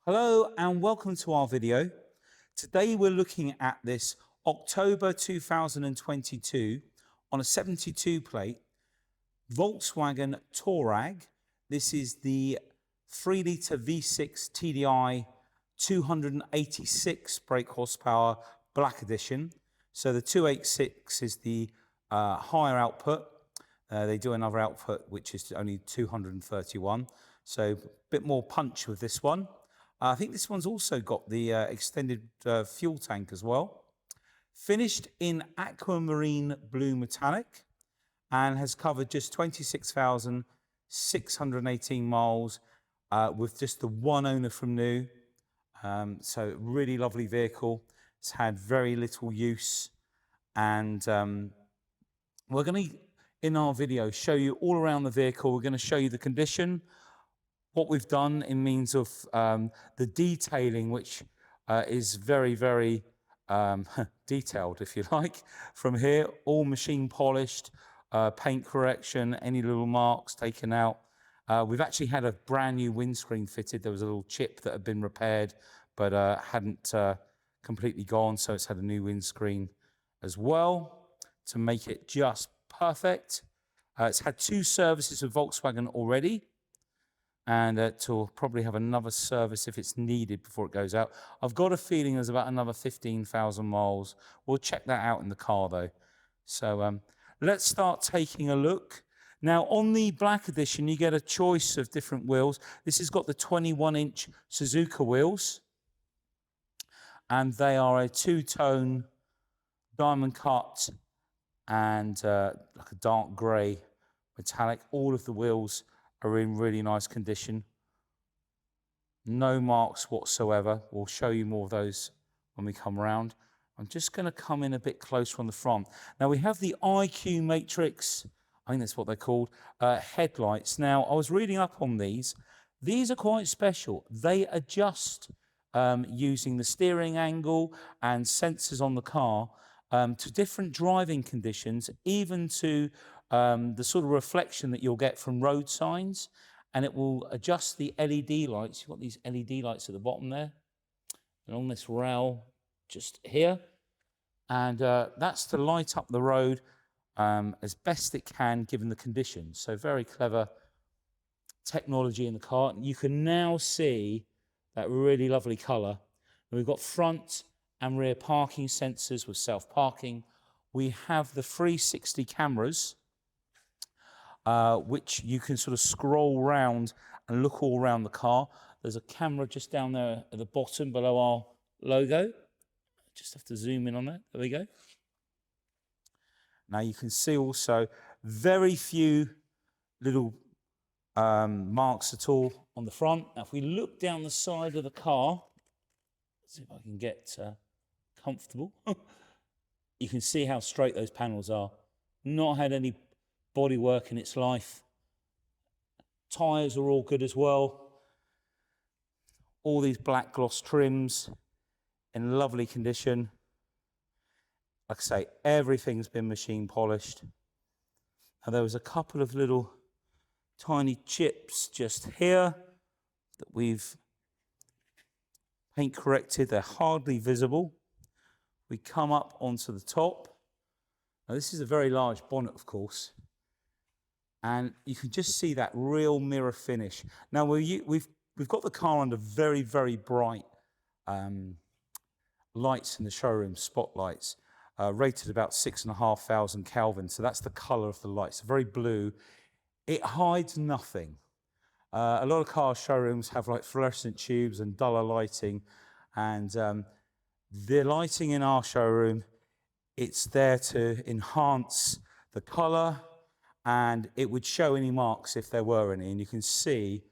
Hello and welcome to our video. Today we're looking at this October 2022 on a 72 plate Volkswagen Touareg. This is the 3-litre V6 TDI 286 brake horsepower Black Edition. So the 286 is the higher output. They do another output which is only 231. So a bit more punch with this one. I think this one's also got the extended fuel tank as well. Finished in Aquamarine Blue Metallic and has covered just 26,618 miles with just the one owner from new. So really lovely vehicle. It's had very little use, and we're going to, in our video, show you all around the vehicle. We're going to show you the condition, what we've done in means of the detailing, which is very, very detailed, if you like. From here, all machine polished, paint correction, any little marks taken out. We've actually had a brand new windscreen fitted. There was a little chip that had been repaired, but hadn't completely gone, so it's had a new windscreen as well to make it just perfect. It's had 2 services with Volkswagen already, and to probably have another service if it's needed before it goes out. I've got a feeling there's about another 15,000 miles. We'll check that out in the car though. So let's start taking a look. Now on the Black Edition, you get a choice of different wheels. This has got the 21-inch Suzuka wheels, and they are a 2-tone diamond cut and like a dark grey metallic. All of the wheels are in really nice condition. No marks whatsoever. We'll show you more of those when we come around. I'm just going to come in a bit closer on the front. Now we have the IQ Matrix, I think that's what they're called, headlights. Now I was reading up on these. These are quite special. They adjust using the steering angle and sensors on the car to different driving conditions, even to the sort of reflection that you'll get from road signs, and it will adjust the LED lights. You've got these LED lights at the bottom there, along this rail just here, and that's to light up the road as best it can given the conditions. So very clever technology in the car. You can now see that really lovely colour. We've got front and rear parking sensors with self-parking. We have the 360 cameras, which you can sort of scroll round and look all around the car. There's a camera just down there at the bottom below our logo. Just have to zoom in on that. There we go. Now you can see also very few little marks at all on the front. Now if we look down the side of the car, let's see if I can get comfortable. You can see how straight those panels are. Not had any bodywork in its life. Tyres are all good as well. All these black gloss trims in lovely condition. Like I say, everything's been machine polished. Now there was a couple of little tiny chips just here that we've paint corrected. They're hardly visible. We come up onto the top. Now this is a very large bonnet, of course, and you can just see that real mirror finish. Now we've got the car under very, very bright lights in the showroom, spotlights, rated about 6,500 Kelvin. So that's the colour of the lights, very blue. It hides nothing. A lot of car showrooms have like fluorescent tubes and duller lighting, and the lighting in our showroom, it's there to enhance the colour, and it would show any marks if there were any, and you can see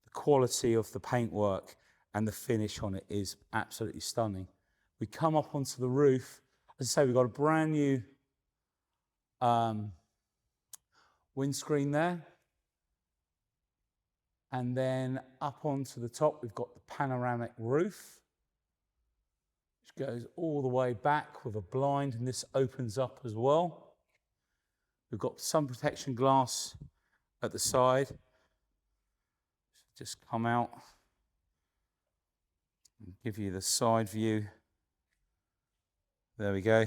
the quality of the paintwork and the finish on it is absolutely stunning. We come up onto the roof. As I say, we've got a brand new windscreen there. And then up onto the top, we've got the panoramic roof, which goes all the way back with a blind, and this opens up as well. We've got sun protection glass at the side. Just come out. Give you the side view. There we go.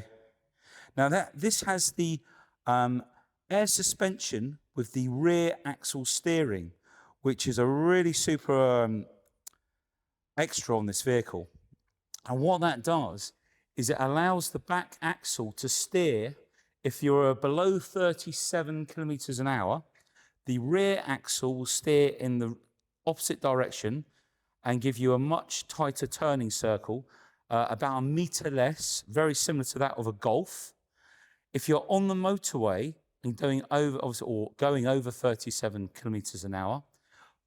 Now this has the air suspension with the rear axle steering, which is a really super extra on this vehicle. And what that does is it allows the back axle to steer. If you're below 37 kilometers an hour, the rear axle will steer in the opposite direction and give you a much tighter turning circle, about a metre less, very similar to that of a Golf. If you're on the motorway and going over 37 kilometers an hour,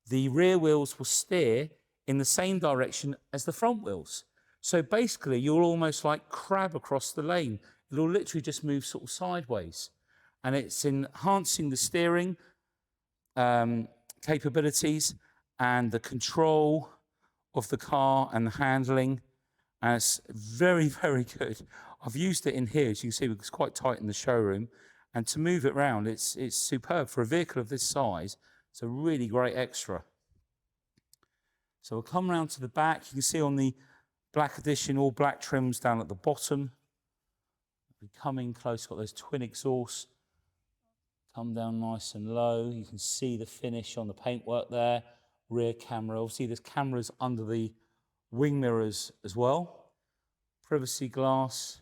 the rear wheels will steer in the same direction as the front wheels. So basically, you'll almost like crab across the lane. It'll literally just move sort of sideways. And it's enhancing the steering capabilities and the control of the car and the handling. And it's very, very good. I've used it in here, as you can see, it's quite tight in the showroom. And to move it around, it's superb. For a vehicle of this size, it's a really great extra. So we'll come round to the back. You can see on the Black Edition, all black trims down at the bottom. We come in close, got those twin exhausts. Come down nice and low. You can see the finish on the paintwork there. Rear camera. Obviously, there's cameras under the wing mirrors as well. Privacy glass.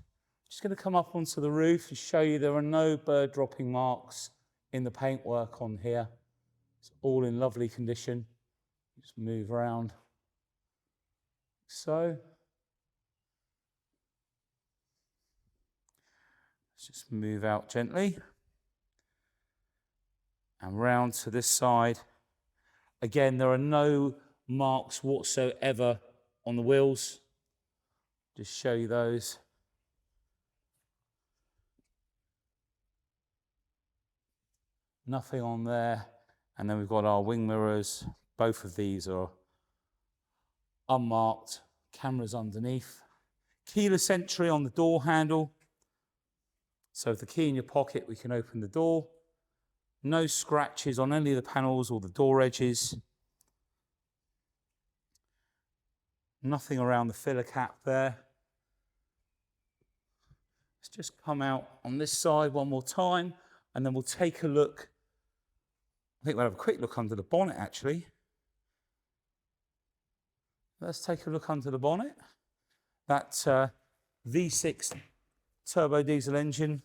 Just going to come up onto the roof and show you there are no bird dropping marks in the paintwork on here. It's all in lovely condition. Just move around. So. Let's just move out gently. And round to this side. Again, there are no marks whatsoever on the wheels. Just show you those. Nothing on there. And then we've got our wing mirrors. Both of these are unmarked. Cameras underneath. Keyless entry on the door handle. So with the key in your pocket, we can open the door. No scratches on any of the panels or the door edges. Nothing around the filler cap there. Let's just come out on this side one more time, and then we'll take a look. I think we'll have a quick look under the bonnet, actually. Let's take a look under the bonnet. That V6 turbo diesel engine.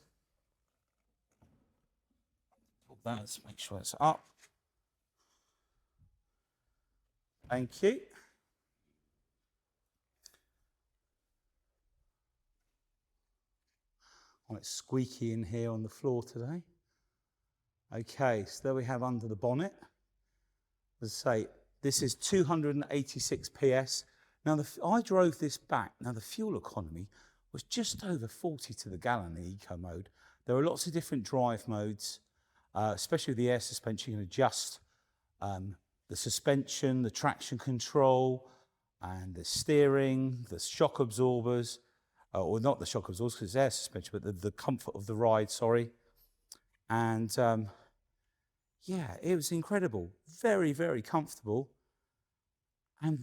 Let's make sure it's up. Thank you. Oh, it's squeaky in here on the floor today. Okay, so there we have under the bonnet. As I say, this is 286 PS. Now, I drove this back. Now, the fuel economy was just over 40 to the gallon in eco mode. There are lots of different drive modes. Especially with the air suspension, you can adjust the suspension, the traction control, and the steering, the shock absorbers, or not the shock absorbers because it's air suspension, but the comfort of the ride, sorry. And yeah, it was incredible. Very, very comfortable. And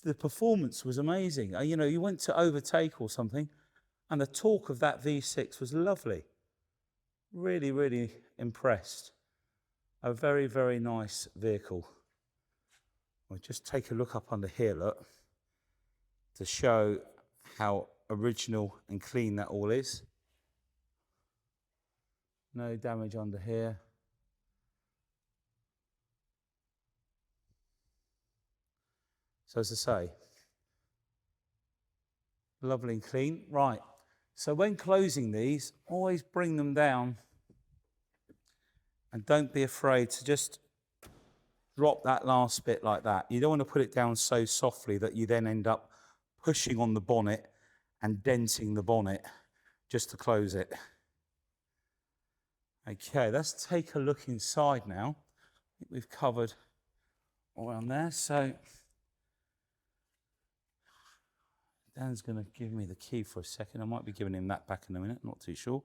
the performance was amazing. You know, you went to overtake or something, and the torque of that V6 was lovely. Really, really impressed. A very, very nice vehicle. We'll just take a look up under here, look, to show how original and clean that all is. No damage under here. So as I say, lovely and clean. Right, so when closing these, always bring them down and don't be afraid to just drop that last bit like that. You don't want to put it down so softly that you then end up pushing on the bonnet and denting the bonnet just to close it. Okay, let's take a look inside now. I think we've covered all around there. So Dan's going to give me the key for a second. I might be giving him that back in a minute, not too sure.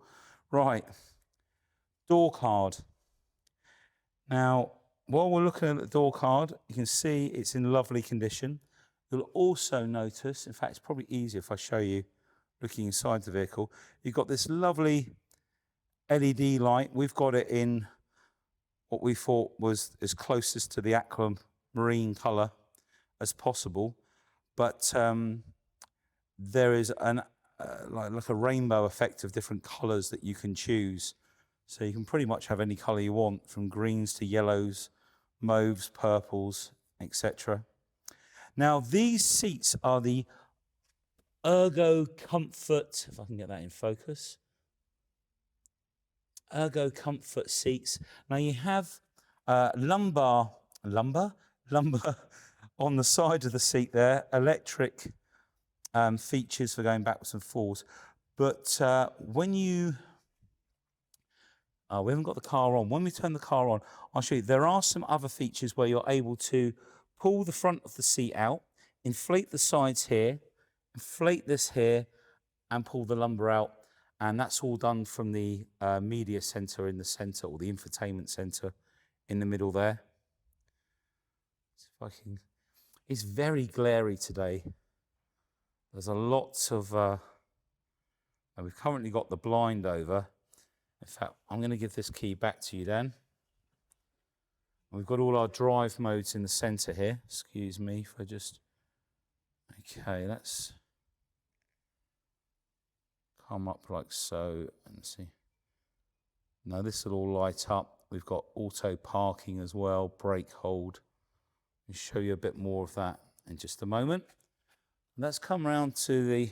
Right, door card. Now, while we're looking at the door card, you can see it's in lovely condition. You'll also notice, in fact, it's probably easier if I show you looking inside the vehicle, you've got this lovely LED light. We've got it in what we thought was as closest to the aquamarine colour as possible, but there is like a rainbow effect of different colours that you can choose. So you can pretty much have any colour you want, from greens to yellows, mauves, purples, etc. Now these seats are the Ergo Comfort, if I can get that in focus, Ergo Comfort seats. Now you have lumbar on the side of the seat there, electric features for going backwards and forwards. But when you, we haven't got the car on. When we turn the car on, I'll show you. There are some other features where you're able to pull the front of the seat out, inflate the sides here, inflate this here, and pull the lumbar out. And that's all done from the media center in the center, or the infotainment center in the middle there. It's very glary today. There's a lot of, and we've currently got the blind over. In fact, I'm going to give this key back to you, Dan. We've got all our drive modes in the center here. Excuse me if I just, okay, let's come up like so and see. Now this will all light up. We've got auto parking as well, brake hold. I'll show you a bit more of that in just a moment. Let's come round to the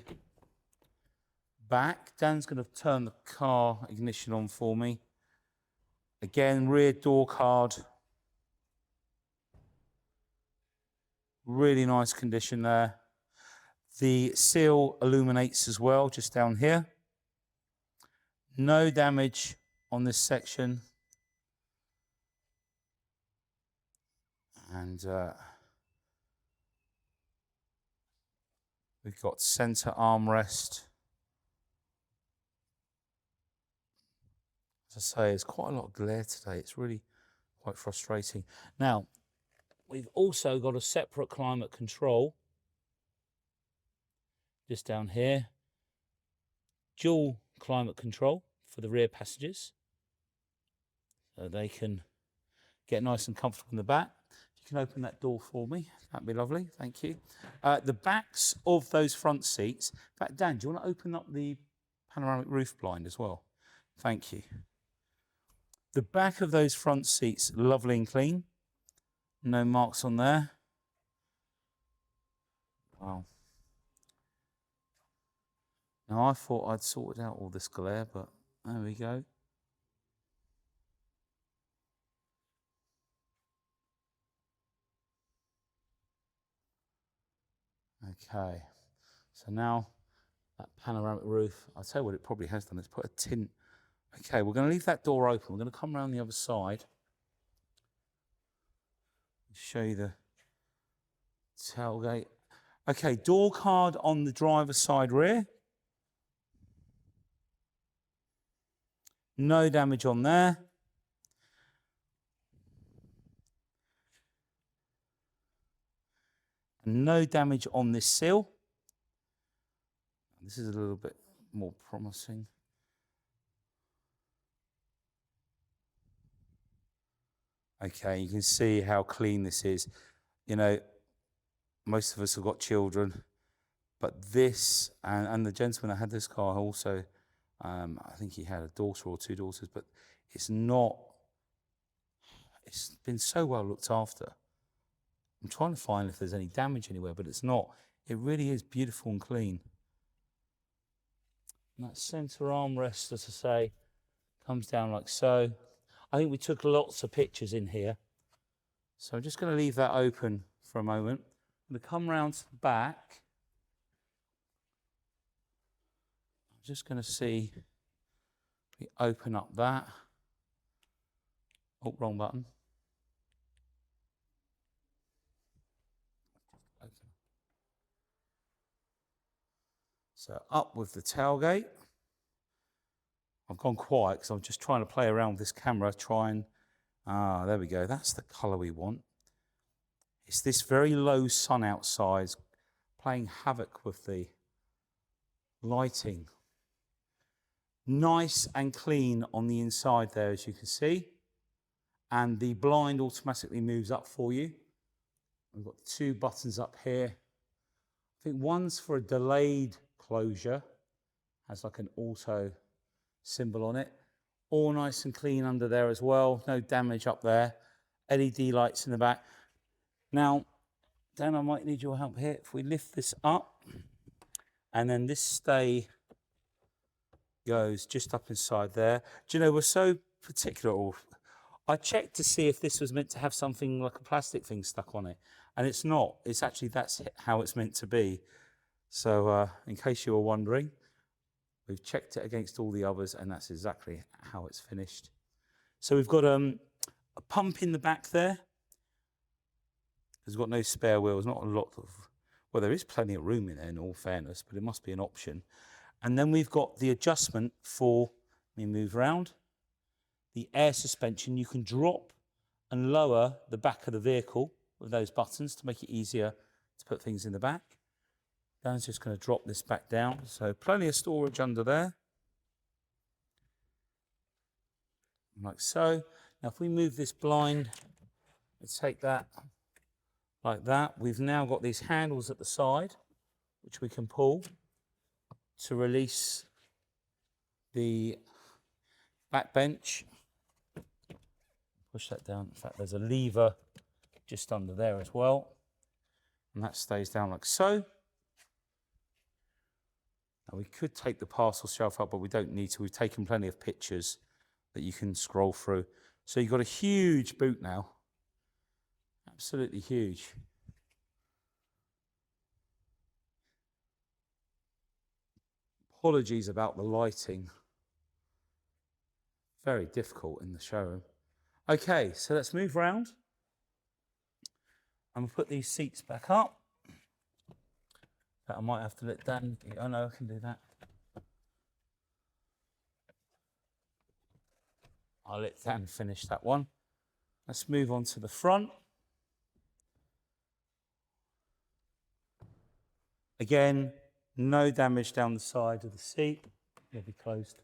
back. Dan's going to turn the car ignition on for me. Again, rear door card. Really nice condition there. The seal illuminates as well, just down here. No damage on this section. And we've got center armrest. As I say, there's quite a lot of glare today. It's really quite frustrating. Now, we've also got a separate climate control just down here. Dual climate control for the rear passengers, so they can get nice and comfortable in the back. If you can open that door for me, that'd be lovely. Thank you. The backs of those front seats. In fact, Dan, do you want to open up the panoramic roof blind as well? Thank you. The back of those front seats, lovely and clean. No marks on there. Wow. Now I thought I'd sorted out all this glare, but there we go. Okay, so now that panoramic roof, I'll tell you what it probably has done, it's put a tint. Okay, we're going to leave that door open. We're going to come around the other side. Show you the tailgate. Okay, door card on the driver's side rear. No damage on there. And no damage on this sill. This is a little bit more promising. Okay, you can see how clean this is. You know, most of us have got children, but this, and the gentleman that had this car also, I think he had a daughter or two daughters, but it's been so well looked after. I'm trying to find if there's any damage anywhere, but it's not. It really is beautiful and clean. And that center armrest, as I say, comes down like so. I think we took lots of pictures in here. So I'm just going to leave that open for a moment. I'm going to come round to the back. I'm just going to see, we open up that. Oh, wrong button. So up with the tailgate. I've gone quiet because I'm just trying to play around with this camera, there we go. That's the colour we want. It's this very low sun outside. playing havoc with the lighting. Nice and clean on the inside there, as you can see. And the blind automatically moves up for you. We've got 2 buttons up here. I think one's for a delayed closure, has like an auto symbol on it. All nice and clean under there as well, no damage up there. LED lights in the back. Now, Dan, I might need your help here. If we lift this up, and then this stay goes just up inside there. Do you know, we're so particular. I checked to see if this was meant to have something like a plastic thing stuck on it, and it's not. It's actually, that's how it's meant to be. So in case you were wondering, we've checked it against all the others, and that's exactly how it's finished. So we've got a pump in the back there. There's got no spare wheels, not a lot of, well, there is plenty of room in there in all fairness, but it must be an option. And then we've got the adjustment for, let me move around, the air suspension. You can drop and lower the back of the vehicle with those buttons to make it easier to put things in the back. Dan's just going to drop this back down. So plenty of storage under there. Like so. Now if we move this blind, let's take that like that. We've now got these handles at the side, which we can pull to release the back bench. Push that down. In fact, there's a lever just under there as well. And that stays down like so. Now we could take the parcel shelf up, but we don't need to. We've taken plenty of pictures that you can scroll through. So you've got a huge boot now. Absolutely huge. Apologies about the lighting. Very difficult in the showroom. Okay, so let's move round. I'm gonna put these seats back up. I might have to let Dan, oh no, I can do that. I'll let Dan finish that one. Let's move on to the front. Again, no damage down the side of the seat. It'll be closed.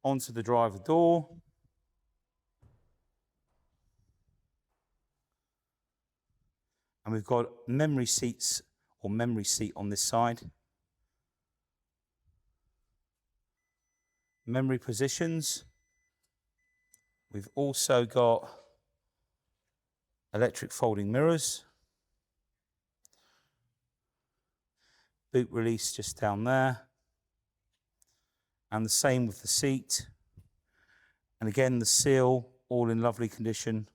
Onto the driver door. And we've got memory seats or memory seat on this side. Memory positions. We've also got electric folding mirrors. Boot release just down there. And the same with the seat. And again, the seal, all in lovely condition.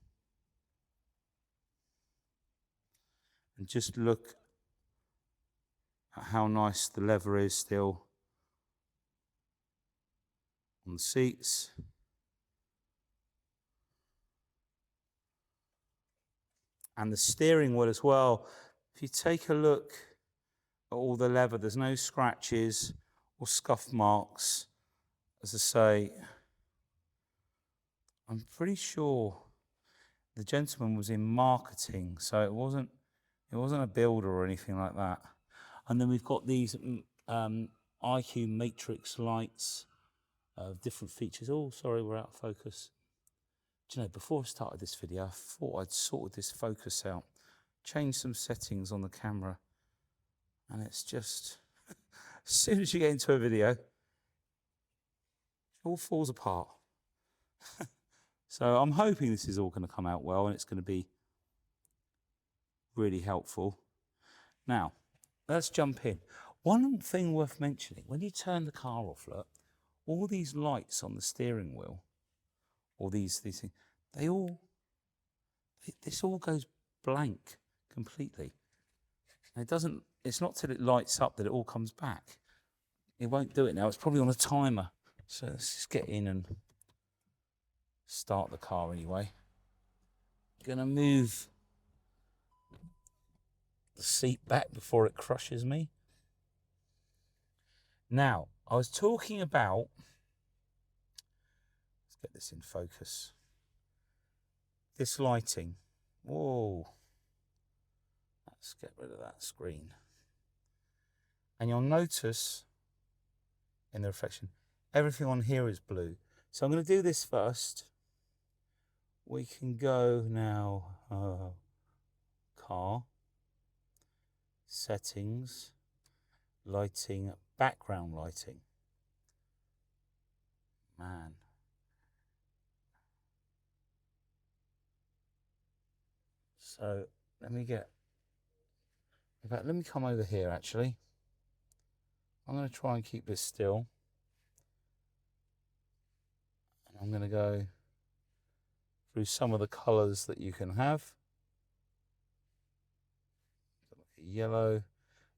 And just look at how nice the leather is still on the seats. And the steering wheel as well. If you take a look at all the leather, there's no scratches or scuff marks. As I say, I'm pretty sure the gentleman was in marketing, so it wasn't a builder or anything like that. And then we've got these IQ matrix lights of different features. Oh, sorry, we're out of focus. Do you know, before I started this video, I thought I'd sorted this focus out, changed some settings on the camera, and it's just, as soon as you get into a video, it all falls apart. So I'm hoping this is all going to come out well and it's going to be really helpful. Now, let's jump in. One thing worth mentioning, when you turn the car off, look, all these lights on the steering wheel, or these things, this all goes blank completely. And it's not till it lights up that it all comes back. It won't do it now, it's probably on a timer. So let's just get in and start the car anyway. Gonna move the seat back before it crushes me. Now, I was talking about, let's get this in focus, this lighting. Whoa, Let's get rid of that screen. And you'll notice in the reflection, everything on here is blue. So I'm going to do this first. We can go now, car, settings, lighting, background lighting. Man. So let me get, in fact, let me come over here actually. I'm going to try and keep this still. And I'm going to go through some of the colours that you can have. Yellow.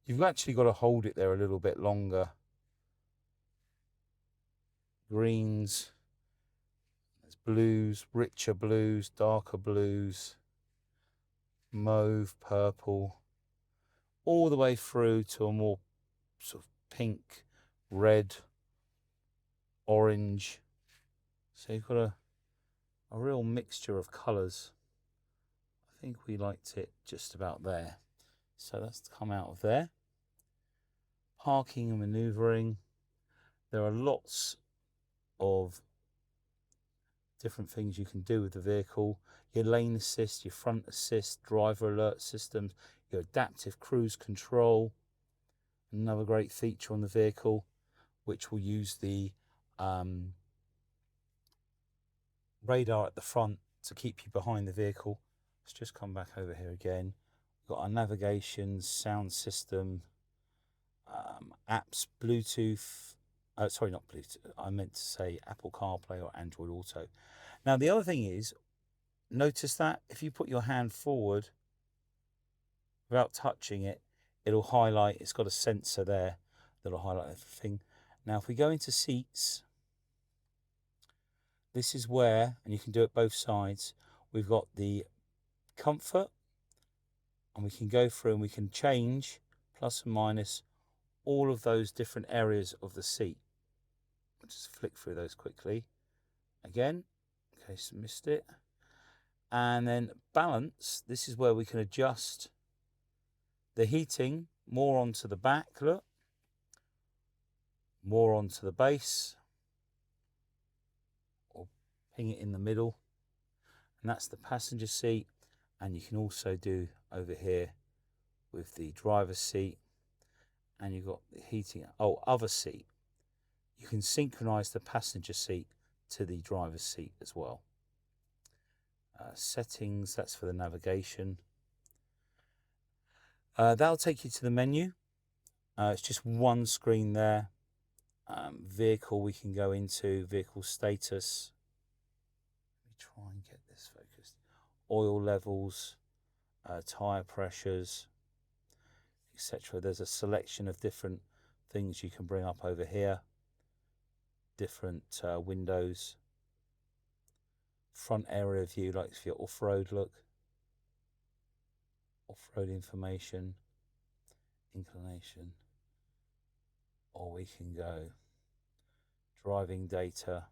You've actually got to hold it there a little bit longer. Greens. There's blues, richer blues, darker blues, mauve, purple, all the way through to a more sort of pink, red, orange. So you've got a real mixture of colours. I think we liked it just about there. So that's come out of there. Parking and manoeuvring. There are lots of different things you can do with the vehicle. Your lane assist, your front assist, driver alert systems, your adaptive cruise control. Another great feature on the vehicle, which will use the radar at the front to keep you behind the vehicle. Let's just come back over here again. We've got our navigation, sound system, apps, Bluetooth. Sorry, not Bluetooth. I meant to say Apple CarPlay or Android Auto. Now, the other thing is, notice that if you put your hand forward without touching it, it'll highlight. It's got a sensor there that'll highlight everything. Now, if we go into seats, this is where, and you can do it both sides, we've got the comfort, and we can go through and we can change plus and minus all of those different areas of the seat. I'll just flick through those quickly. Again, in case I missed it. And then balance, this is where we can adjust the heating more onto the back, look. More onto the base. Or ping it in the middle. And that's the passenger seat. And you can also do over here with the driver's seat. And you've got the heating, other seat. You can synchronize the passenger seat to the driver's seat as well. Settings, that's for the navigation. That'll take you to the menu. It's just one screen there. Vehicle we can go into, vehicle status. Let me try and get this focused. Oil levels, tyre pressures, etc. There's a selection of different things you can bring up over here. Different windows. Front area view, like for your off-road look. Off-road information. Inclination. Or we can go driving data.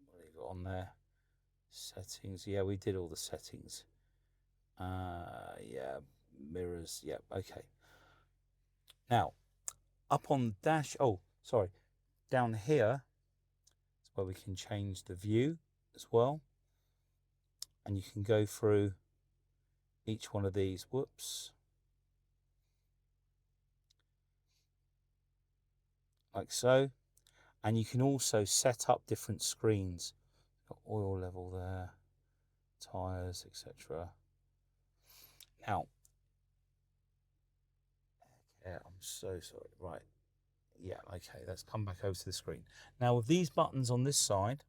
What have you got on there? Settings. Yeah, we did all the settings. Yeah, mirrors. Yeah, okay. Now, up on the dash. Oh, sorry. Down here is where we can change the view as well. And you can go through each one of these. Whoops. Like so. And you can also set up different screens. Got oil level there, tyres, etc. Now, yeah, I'm so sorry. Right. Yeah, okay, let's come back over to the screen. Now, with these buttons on this side,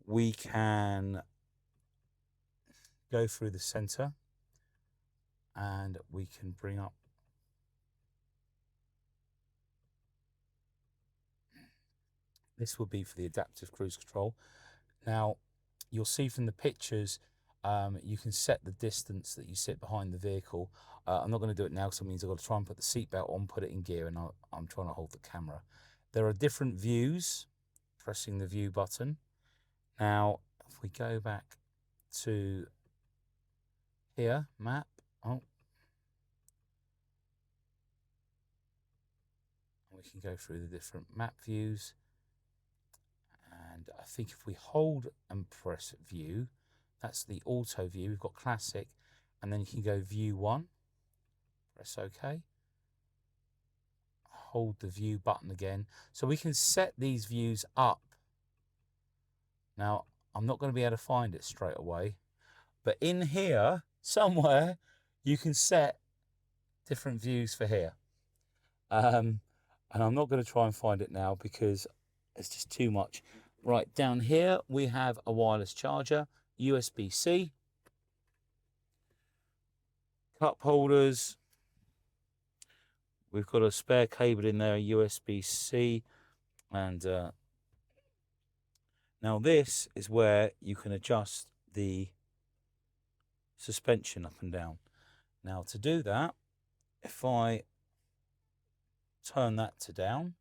we can go through the center and we can bring up this would be for the adaptive cruise control. Now, you'll see from the pictures, you can set the distance that you sit behind the vehicle. I'm not going to do it now because it means I've got to try and put the seatbelt on, put it in gear, and I'm trying to hold the camera. There are different views, pressing the view button. Now, if we go back to here, map, oh, we can go through the different map views. And I think if we hold and press view, that's the auto view. We've got classic, and then you can go view 1, press OK. Hold the view button again. So we can set these views up. Now, I'm not going to be able to find it straight away, but in here, somewhere, you can set different views for here. And I'm not going to try and find it now because it's just too much. Right, down here, we have a wireless charger, USB-C, cup holders. We've got a spare cable in there, USB-C, and now this is where you can adjust the suspension up and down. Now to do that, if I turn that to down,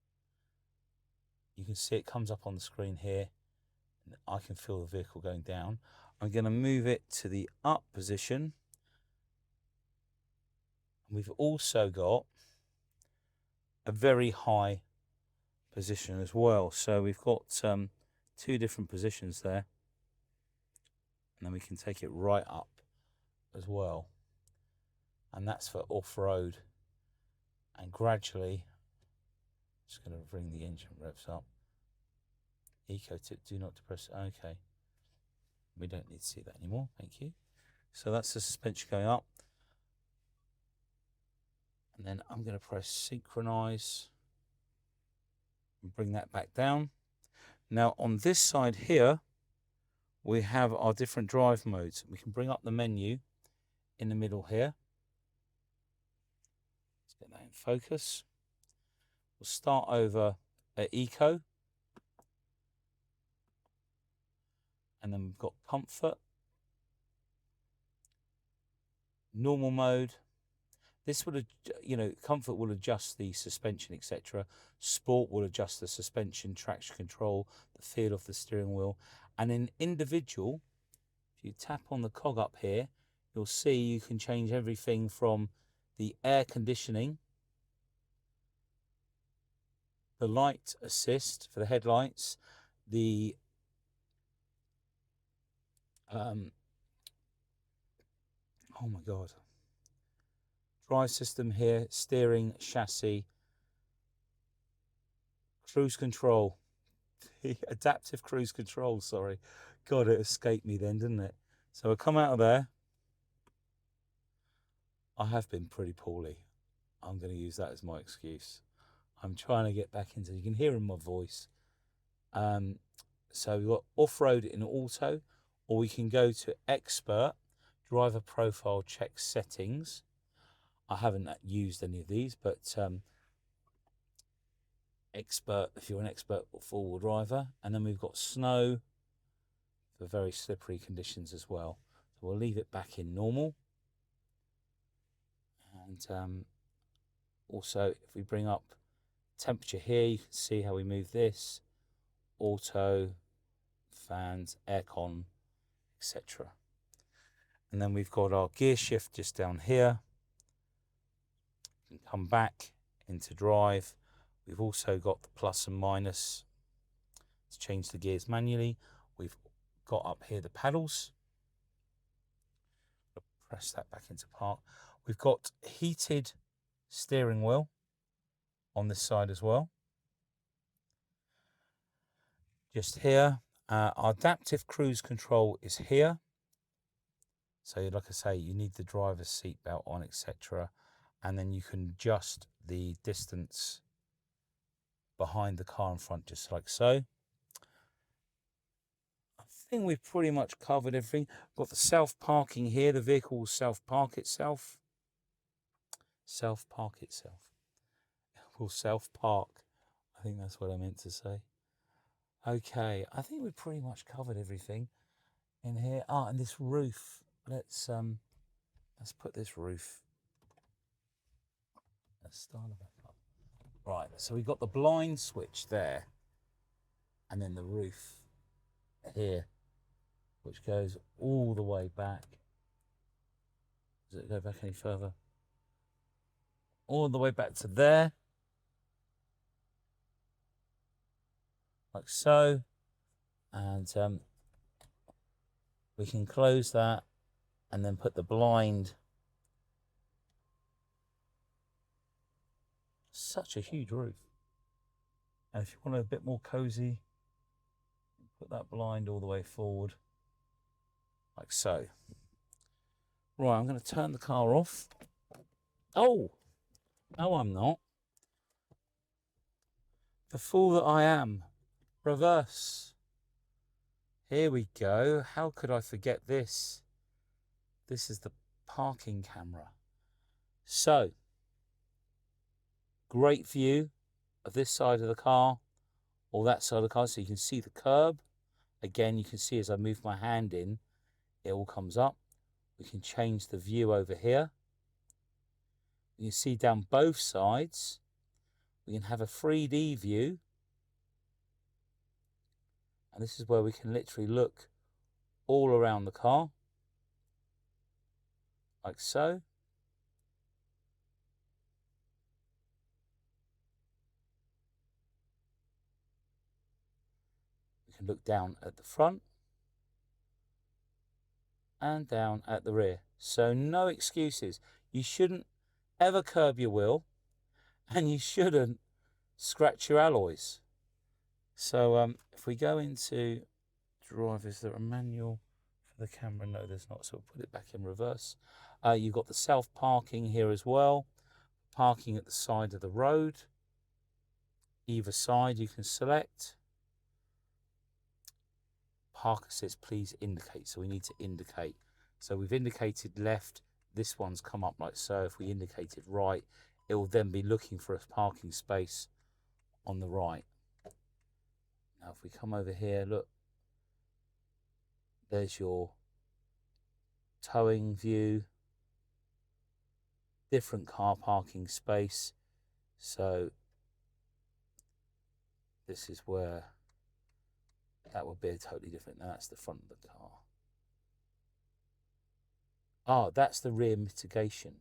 you can see it comes up on the screen here. I can feel the vehicle going down. I'm going to move it to the up position. We've also got a very high position as well. So we've got 2 different positions there. And then we can take it right up as well. And that's for off-road. And gradually, just going to bring the engine revs up. Eco tip, do not depress. Okay. We don't need to see that anymore. Thank you. So that's the suspension going up. And then I'm going to press synchronize and bring that back down. Now on this side here, we have our different drive modes. We can bring up the menu in the middle here. Let's get that in focus. We'll start over at Eco. And then we've got comfort, normal mode. This would, comfort will adjust the suspension, etc. Sport will adjust the suspension, traction control, the feel of the steering wheel. And in individual, if you tap on the cog up here, you'll see you can change everything from the air conditioning, the light assist for the headlights, the oh my God, drive system here, steering, chassis, cruise control, adaptive cruise control, sorry. God, it escaped me then, didn't it? So I come out of there. I have been pretty poorly. I'm going to use that as my excuse. I'm trying to get back into, you can hear in my voice. So we've got off-road in auto, or we can go to expert, driver profile, check settings. I haven't used any of these, but expert, if you're an expert four-wheel driver. And then we've got snow for very slippery conditions as well. So we'll leave it back in normal. And also, if we bring up temperature here, you can see how we move this. Auto, fans, aircon, etc. And then we've got our gear shift just down here. We can come back into drive. We've also got the plus and minus to change the gears manually. We've got up here the paddles. Press that back into park. We've got heated steering wheel on this side as well. Just here. Our adaptive cruise control is here. So like I say, you need the driver's seat belt on, etc. And then you can adjust the distance behind the car in front, just like so. I think we've pretty much covered everything. Got the self-parking here. The vehicle will self-park itself. Self-park itself. It will self-park. I think that's what I meant to say. Okay, I think we've pretty much covered everything in here. And this roof. Let's put this roof. Let's start it back up. Right, so we've got the blind switch there, and then the roof here, which goes all the way back. Does it go back any further? All the way back to there, like so. And we can close that and then put the blind. Such a huge roof. And if you want it a bit more cozy, put that blind all the way forward, like so. Right, I'm going to turn the car off. Oh, no, I'm not. The fool that I am. Reverse. Here we go. How could I forget this? This is the parking camera. So, great view of this side of the car or that side of the car, so you can see the curb. Again, you can see as I move my hand in, it all comes up. We can change the view over here. You can see down both sides. We can have a 3D view. And this is where we can literally look all around the car, like so. We can look down at the front and down at the rear. So no excuses. You shouldn't ever curb your wheel, and you shouldn't scratch your alloys. So if we go into drive, is there a manual for the camera? No, there's not, so we'll put it back in reverse. You've got the self parking here as well. Parking at the side of the road. Either side you can select. Parker says please indicate, so we need to indicate. So we've indicated left, this one's come up like so. If we indicated right, it will then be looking for a parking space on the right. Now if we come over here, look, there's your towing view, different car parking space. So this is where that would be a totally different. Now that's the front of the car. Ah, that's the rear mitigation.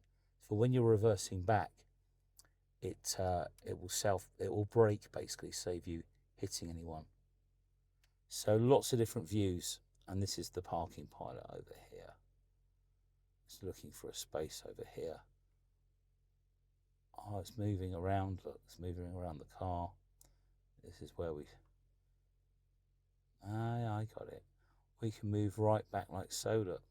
For when you're reversing back, it will brake, basically save you hitting anyone. So lots of different views, and this is the parking pilot over here. It's looking for a space over here. Oh, it's moving around. Look, it's moving around the car. This is where we. I got it. We can move right back like so. Look.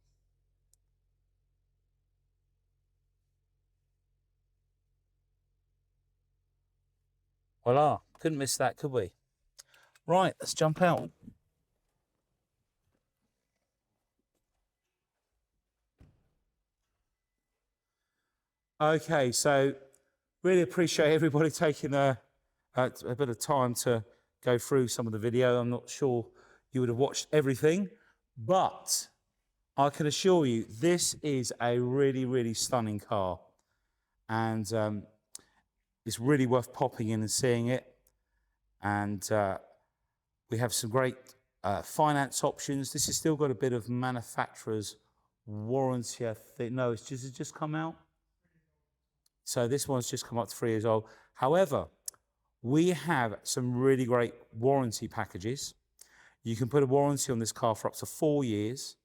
Voila, couldn't miss that, could we? Right, let's jump out. Okay, so really appreciate everybody taking a bit of time to go through some of the video. I'm not sure you would have watched everything, but I can assure you this is a really, really stunning car. And it's really worth popping in and seeing it. And we have some great finance options. This has still got a bit of manufacturer's warranty, I think. No, it's just come out. So this one's just come up to 3 years old. However, we have some really great warranty packages. You can put a warranty on this car for up to 4 years.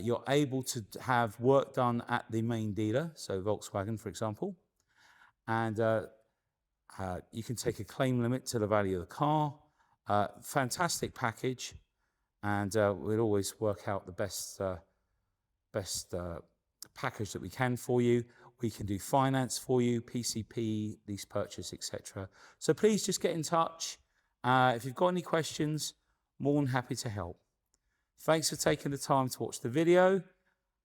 You're able to have work done at the main dealer, so Volkswagen, for example. And you can take a claim limit to the value of the car. Fantastic package. And we'll always work out the best package that we can for you. We can do finance for you, PCP, lease purchase, etc. So please just get in touch. If you've got any questions, more than happy to help. Thanks for taking the time to watch the video,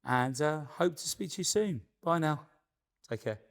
and hope to speak to you soon. Bye now. Take care.